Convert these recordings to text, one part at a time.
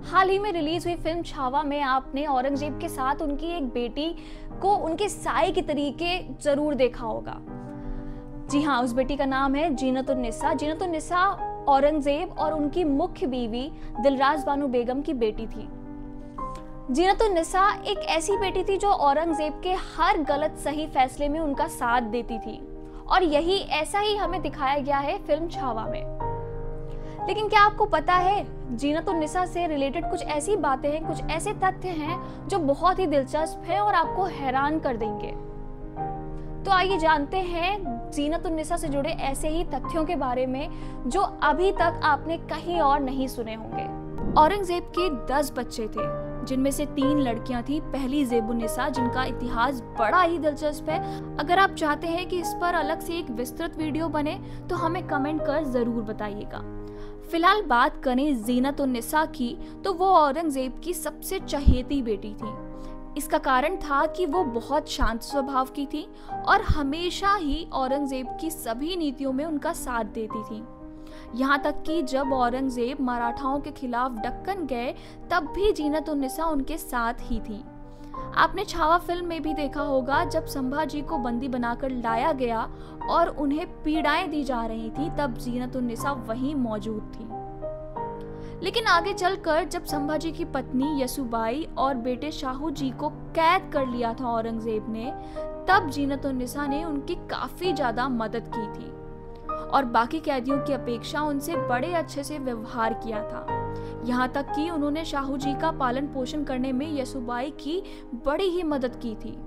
हाल ही में रिलीज हुई फिल्म छावा में आपने औरंगजेब के साथ उनकी एक बेटी को उनके साए के तरीके जरूर देखा होगा। जी हाँ, उस बेटी का नाम है जीनत-उन-निसा। जीनत-उन-निसा औरंगजेब और उनकी मुख्य बीवी दिलराज बानो बेगम की बेटी थी। जीनत-उन-निसा एक ऐसी बेटी थी जो औरंगजेब के हर गलत सही फैसले में उनका साथ देती थी, और यही ऐसा ही हमें दिखाया गया है फिल्म छावा में। लेकिन क्या आपको पता है, जीनत-उन-निसा से रिलेटेड कुछ ऐसी बातें हैं, कुछ ऐसे तथ्य हैं जो बहुत ही दिलचस्प हैं और आपको हैरान कर देंगे। तो आइए जानते हैं जीनत-उन-निसा से जुड़े ऐसे ही तथ्यों के बारे में जो अभी तक आपने कहीं और नहीं सुने होंगे। औरंगजेब के 10 बच्चे थे, जिनमें से 3 लड़कियां थी। पहली ज़ेब-उन-निसा, जिनका इतिहास बड़ा ही दिलचस्प है। अगर आप चाहते हैं कि इस पर अलग से एक विस्तृत वीडियो बने तो हमें कमेंट कर जरूर बताइएगा। फिलहाल बात करें जीनत-उन-निसा की, तो वो औरंगजेब की सबसे चहेती बेटी थी। इसका कारण था कि वो बहुत शांत स्वभाव की थी और हमेशा ही औरंगजेब की सभी नीतियों में उनका साथ देती थी। यहाँ तक कि जब औरंगजेब मराठाओं के खिलाफ दक्कन गए, तब भी जीनत-उन-निसा उनके साथ ही थी। आपने छावा फिल्म में भी देखा होगा, जब संभाजी को बंदी बनाकर लाया गया और उन्हें पीड़ाएं दी जा रही थी, तब जीनत-उन-निसा वहीं मौजूद थी। लेकिन आगे चलकर जब संभाजी की पत्नी यसुबाई और बेटे शाहू जी को कैद कर लिया था औरंगजेब ने, तब जीनत-उन-निसा ने उनकी काफी ज्यादा मदद की थी और बाकी कैदियों की अपेक्षा उनसे बड़े अच्छे से व्यवहार किया था। यहाँ तक कि उन्होंने शाहू जी का पालन पोषण करने में यसुबाई की बड़ी ही मदद की थी,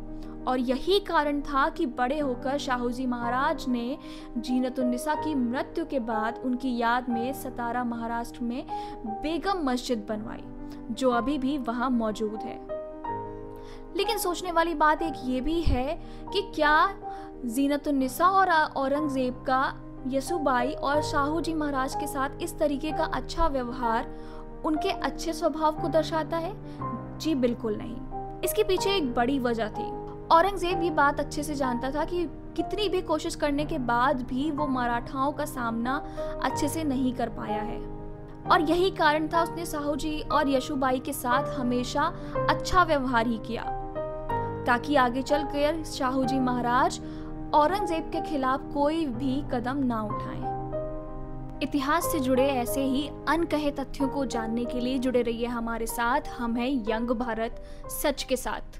और यही कारण था कि बड़े होकर शाहू जी महाराज ने जीनत-उन-निसा की मृत्यु के बाद उनकी याद में सतारा महाराष्ट्र में बेगम मस्जिद बनवाई, जो अभी भी वहां मौजूद है। लेकिन सोचने वाली बात एक ये भी है कि क्या जीनत-उन-निसा और औरंगजेब का यसुबाई और शाहू जी महाराज के साथ इस तरीके का अच्छा व्यवहार उनके अच्छे स्वभाव को दर्शाता है? जी बिल्कुल नहीं। इसके पीछे एक बड़ी वजह थी। औरंगजेब ये बात अच्छे से जानता था कि कितनी भी कोशिश करने के बाद भी वो मराठाओं का सामना अच्छे से नहीं कर पाया है, और यही कारण था उसने शाहू जी और यशुबाई के साथ हमेशा अच्छा व्यवहार ही किया, ताकि आगे चलकर शाहू जी महाराज औरंगजेब के खिलाफ कोई भी कदम ना उठाएं। इतिहास से जुड़े ऐसे ही अनकहे तथ्यों को जानने के लिए जुड़े रहिए हमारे साथ। हम हैं यंग भारत सच के साथ।